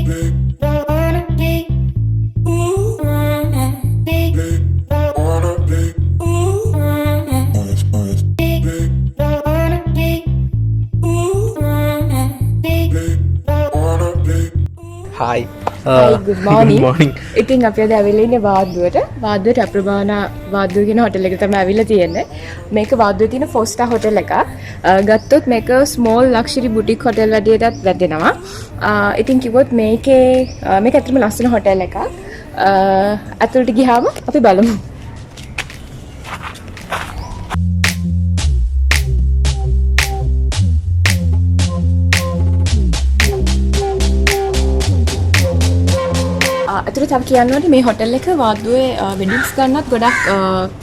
Hi. Hi, good morning. Good morning. ඉතින් අපි අද ඇවිල්ලා ඉන්නේ වාද්දුව Taprobana Wadduwa කියන හොටෙල් එකට තමයි ඇවිල්ලා තියෙන්නේ. මේක වාද්දුවේ තියෙන 4 star හොටෙල් එකක්. ගත්තොත් මේක small luxury boutique හොටෙල් වටේටත් වැදෙනවා. ඉතින් කිව්වොත් මේක ඇත්තටම ලස්සන හොටෙල් එකක්. අතුලට ගියාම අපි බලමු. ඇතුළේ තව කියන්න ඕනේ මේ හොටෙල් එක වාද්දුවේ වෙඩින්ග්ස් ගන්නත් ගොඩක්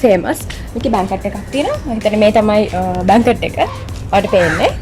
ෆේමස්. මේකේ බැංකට් එකක් තියෙනවා. මම හිතන්නේ මේ තමයි බැංකට් එක. ඔයාලට පේන්නේ.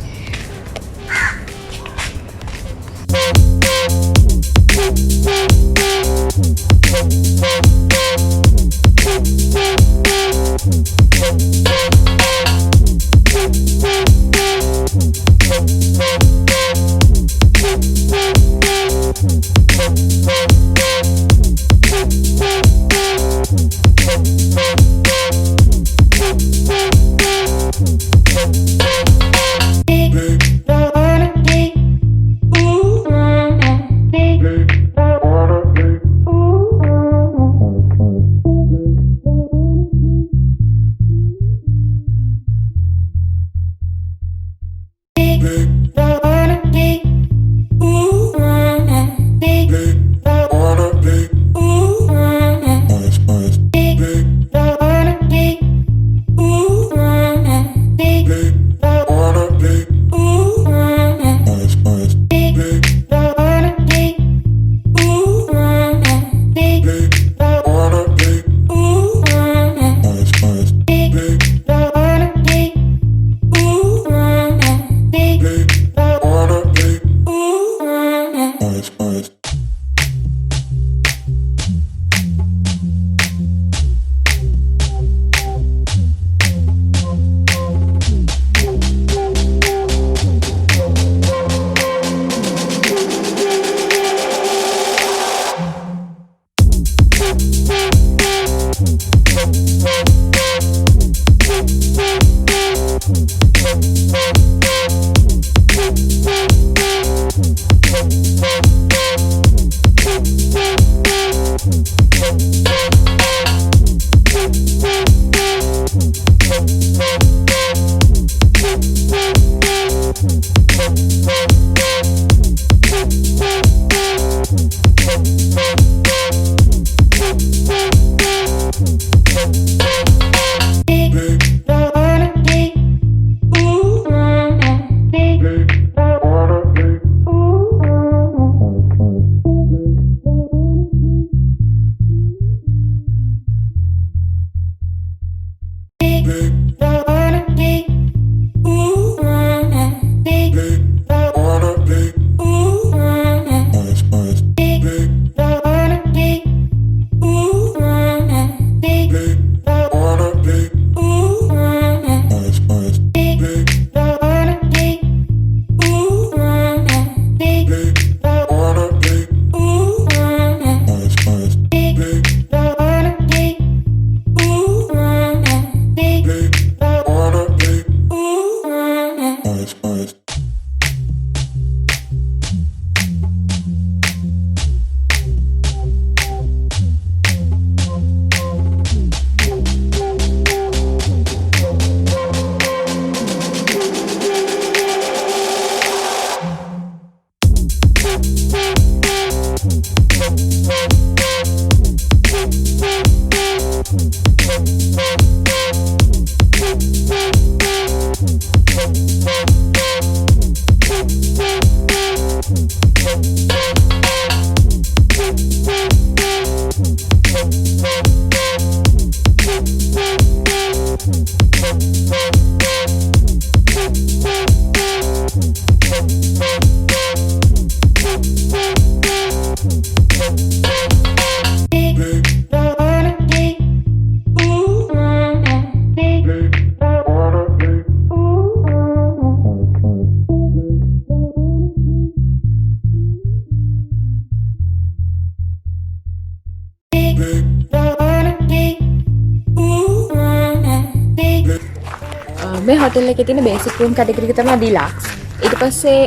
මේ හොටෙල් එකේ තියෙන බේසික් රූම් කැටගරි එක තමයි ඩිලක්ස්. ඊට පස්සේ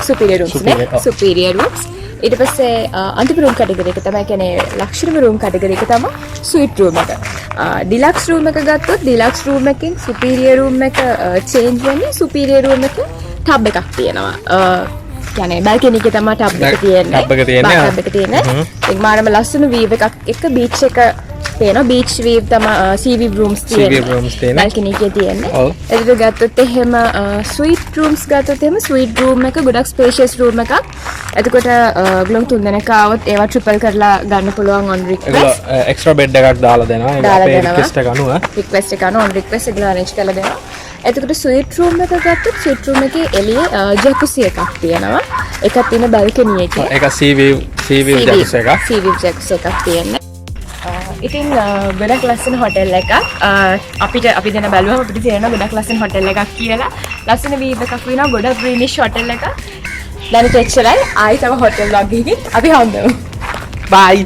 සුපීරියර් රූම්ස් නේ. Superior rooms. ඊට පස්සේ අන්තිම රූම් කැටගරි එක තමයි කියන්නේ ලක්ෂරිම රූම් කැටගරි එක තමයි ස්වීට් රූම් එක. ඩිලක්ස් රූම් එක ගත්තොත් ඩිලක්ස් රූම් එකෙන් සුපීරියර් රූම් එක චේන්ජ් වෙන්නේ සුපීරියර් රූම් එක ටබ් එකක් තියෙනවා. කියන්නේ බල්කනි එකේ තමයි ටබ් එක තියෙන්නේ. ටබ් එක තියෙන්නේ. ඒක මාරම ලස්සන වීව් එකක් එක්ක බීච් එක තියෙනවා. බීච් වීව් තමයි සී වීව් රූම්ස් තියෙන්නේ. බල්කනි එකේ තියෙන්නේ. ඒක ගත්තොත් එහෙම ස්වීට් රූම්ස් ගත්තොත් එහෙම ස්වීට් රූම් එක ගොඩක් ස්පේෂියස් රූම් එකක්. එතකොට ග්ලොන් 3 දෙනෙක් ආවොත් ඒවා ට්‍රිපල් කරලා ගන්න පුළුවන් on request. එක්ස්ට්‍රා බෙඩ් එකක් දාලා දෙනවා. ඒක අපේ රික්වෙස්ට් එක අනුව. රික්වෙස්ට් එක අනුව on request එක arrange කරලා දෙනවා. එතකොට ස්වීට් රූම් එක ගත්තොත් ස්වීට් රූම් එකේ එළියේ ජකුසි එකක් තියෙනවා. එකක් තියෙන බල්කනි එකේ. ඒක සී වීව් ජකුසි එකක්. සී වීව් ජකුසි එකක් තියෙනවා. ඉතින් ගොඩක් ලස්සන හොටෙල් එකක්. අපි දෙන බැලුවම අපිට තේරෙනවා ගොඩක් ලස්සන හොටෙල් එකක් කියලා. ලස්සන වීව් එකක් වෙනවා. ගොඩක් ග්‍රීනිෂ් හොටෙල් එකක්. දැන් එච්චරයි. ආයි තව හොටෙල් වගේකින් අපි හම්බෙමු. බයි.